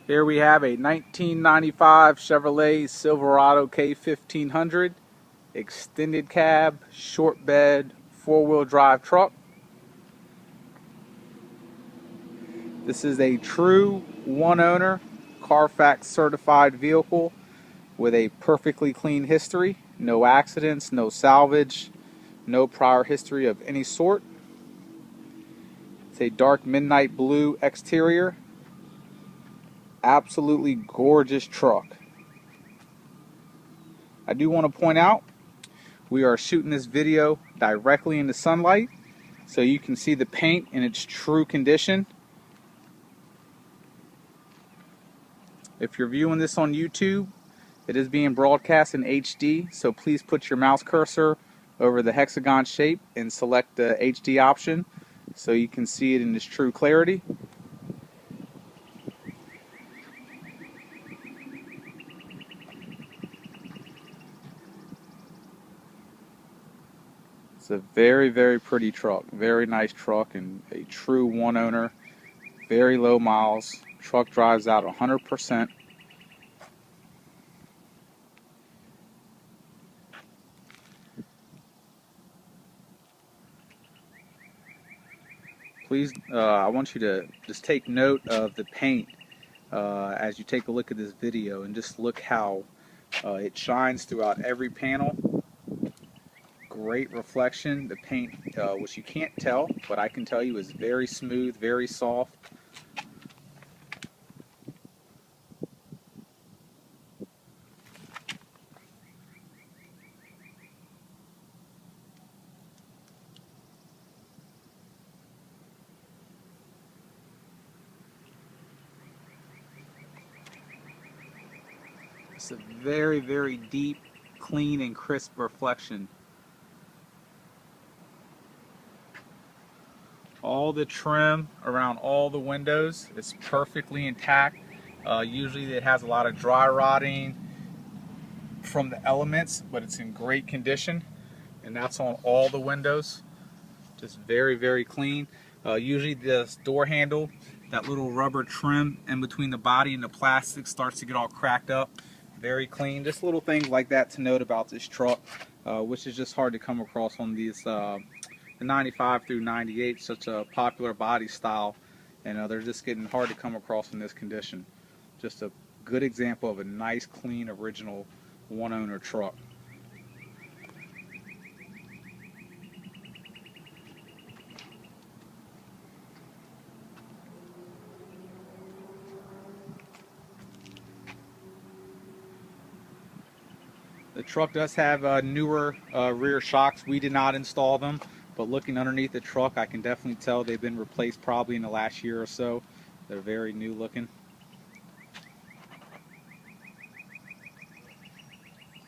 Here we have a 1995 Chevrolet Silverado K1500 extended cab, short bed, four-wheel drive truck. This is a true one-owner, Carfax certified vehicle with a perfectly clean history, no accidents, no salvage, no prior history of any sort. It's a dark midnight blue exterior. Absolutely gorgeous truck. I do want to point out we are shooting this video directly in the sunlight so you can see the paint in its true condition. If you're viewing this on YouTube, it is being broadcast in HD, so please put your mouse cursor over the hexagon shape and select the HD option so you can see it in its true clarity. It's a very, very pretty truck, very nice truck, and a true one owner, very low miles. Truck drives out 100%. Please, I want you to just take note of the paint as you take a look at this video, and just look how it shines throughout every panel. Great reflection. The paint, which you can't tell, but I can tell you is very smooth, very soft. It's a very, very deep, clean, and crisp reflection. All the trim around all the windows is perfectly intact. Usually it has a lot of dry rotting from the elements, but it's in great condition, and that's on all the windows. Just very, very clean. Usually this door handle, that little rubber trim in between the body and the plastic, starts to get all cracked up. Very clean. Just little things like that to note about this truck, which is just hard to come across on these the 95 through 98, such a popular body style, and they're just getting hard to come across in this condition. Just a good example of a nice, clean, original one-owner truck. The truck does have newer rear shocks. We did not install them, but looking underneath the truck, I can definitely tell they've been replaced probably in the last year or so. They're very new looking.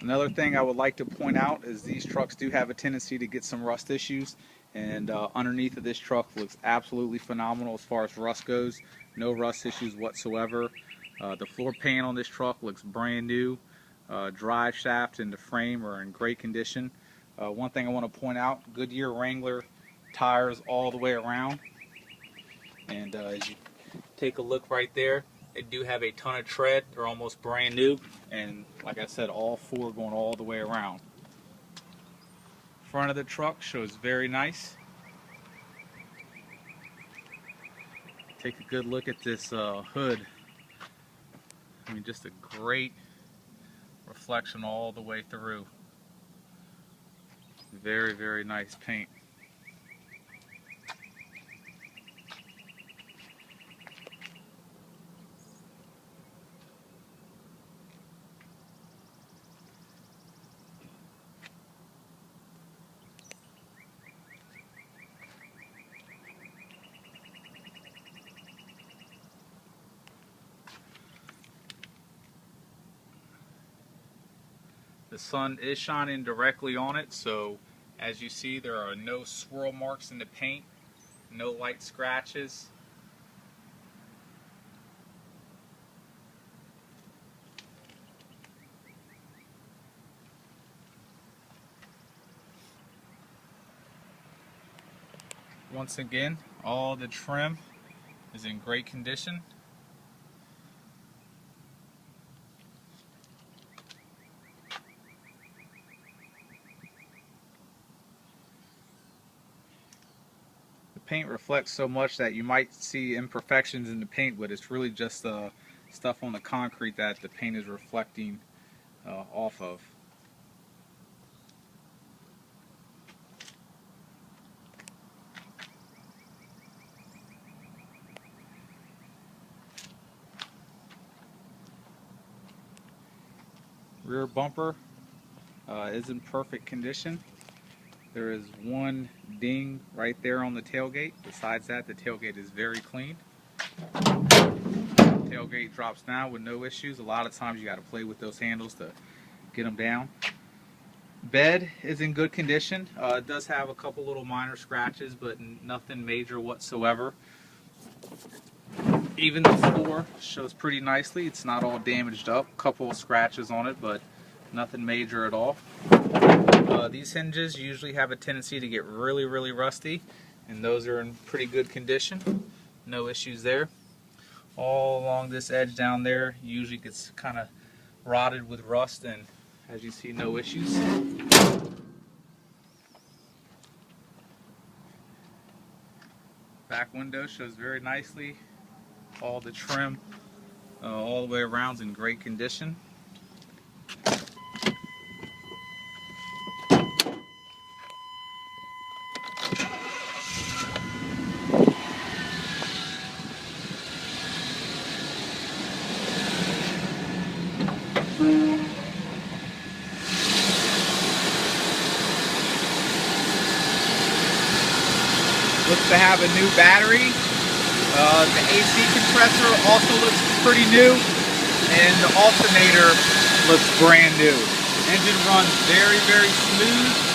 Another thing I would like to point out is these trucks do have a tendency to get some rust issues, and underneath of this truck looks absolutely phenomenal as far as rust goes. No rust issues whatsoever. The floor pan on this truck looks brand new. Drive shaft and the frame are in great condition. One thing I want to point out, Goodyear Wrangler tires all the way around, and as you take a look right there, they do have a ton of tread. They're almost brand new, and like I said, all four going all the way around. Front of the truck shows very nice. Take a good look at this hood. I mean, just a great reflection all the way through. Very, very nice paint. The sun is shining directly on it, so as you see, there are no swirl marks in the paint, no light scratches. Once again, all the trim is in great condition. paint reflects so much that you might see imperfections in the paint, but it's really just stuff on the concrete that the paint is reflecting off of. Rear bumper is in perfect condition. There is one ding right there on the tailgate. Besides that, the tailgate is very clean. Tailgate drops down with no issues. A lot of times you got to play with those handles to get them down. Bed is in good condition. It does have a couple little minor scratches, but nothing major whatsoever. Even the floor shows pretty nicely. It's not all damaged up. A couple of scratches on it, but nothing major at all. These hinges usually have a tendency to get really rusty, and those are in pretty good condition. No issues there. All along this edge down there usually gets kind of rotted with rust, and as you see, no issues. Back window shows very nicely. All the trim all the way around is in great condition. Looks to have a new battery. The AC compressor also looks pretty new, and the alternator looks brand new. Engine runs very smooth.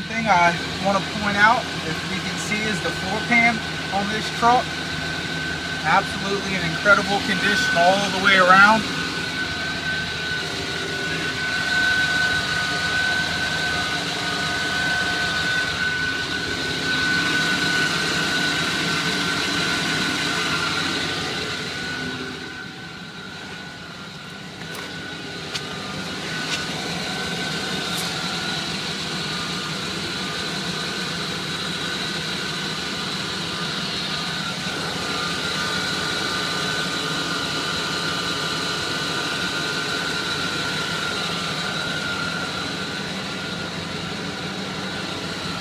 Thing I want to point out, as we can see, is the floor pan on this truck. Absolutely in incredible condition all the way around.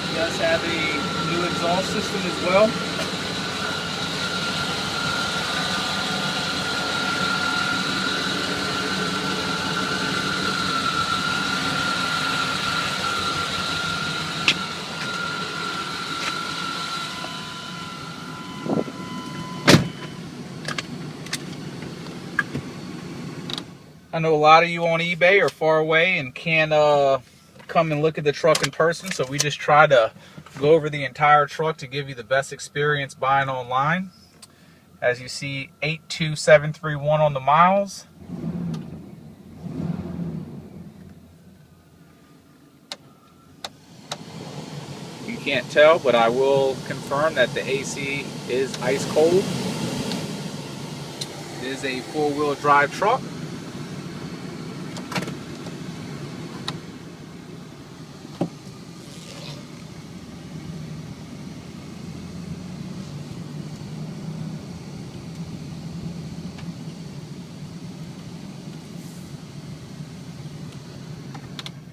It does have a new exhaust system as well. I know a lot of you on eBay are far away and can't come and look at the truck in person, so we just try to go over the entire truck to give you the best experience buying online. As you see, 82731 on the miles. You can't tell, but I will confirm that the AC is ice cold. It is a four-wheel drive truck.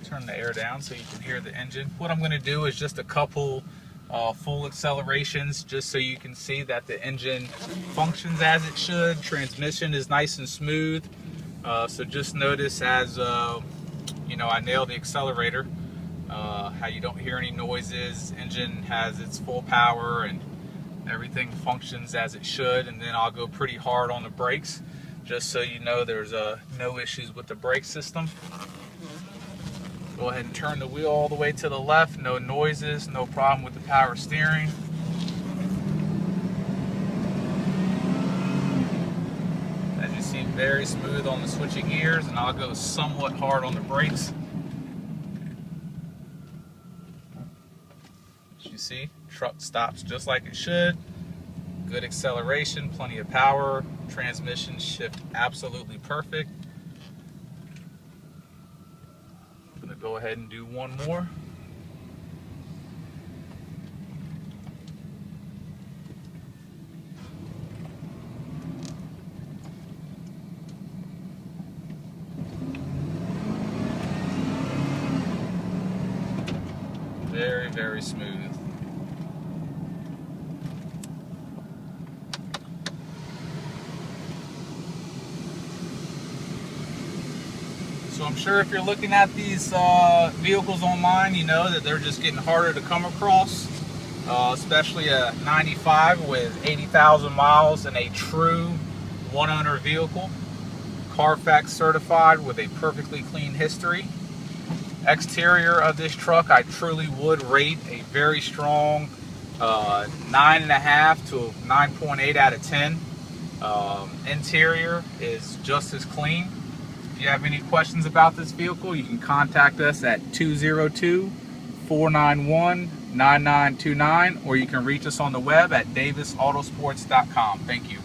Turn the air down so you can hear the engine. What I'm going to do is just a couple full accelerations just so you can see that the engine functions as it should. Transmission is nice and smooth. So just notice as you know, I nail the accelerator, how you don't hear any noises. Engine has its full power and everything functions as it should. And then I'll go pretty hard on the brakes just so you know there's no issues with the brake system. Go ahead and turn the wheel all the way to the left. No noises, no problem with the power steering. Very smooth on the switching gears, and I'll go somewhat hard on the brakes. As you see, truck stops just like it should. Good acceleration, plenty of power, transmission shift absolutely perfect. I'm gonna go ahead and do one more. Very, very smooth. So I'm sure if you're looking at these vehicles online, you know that they're just getting harder to come across, especially a 95 with 80,000 miles and a true one-owner vehicle, Carfax certified with a perfectly clean history. Exterior of this truck, I truly would rate a very strong 9.5 to 9.8 out of 10. Interior is just as clean. If you have any questions about this vehicle, you can contact us at 202-491-9929, or you can reach us on the web at davisautosports.com. Thank you.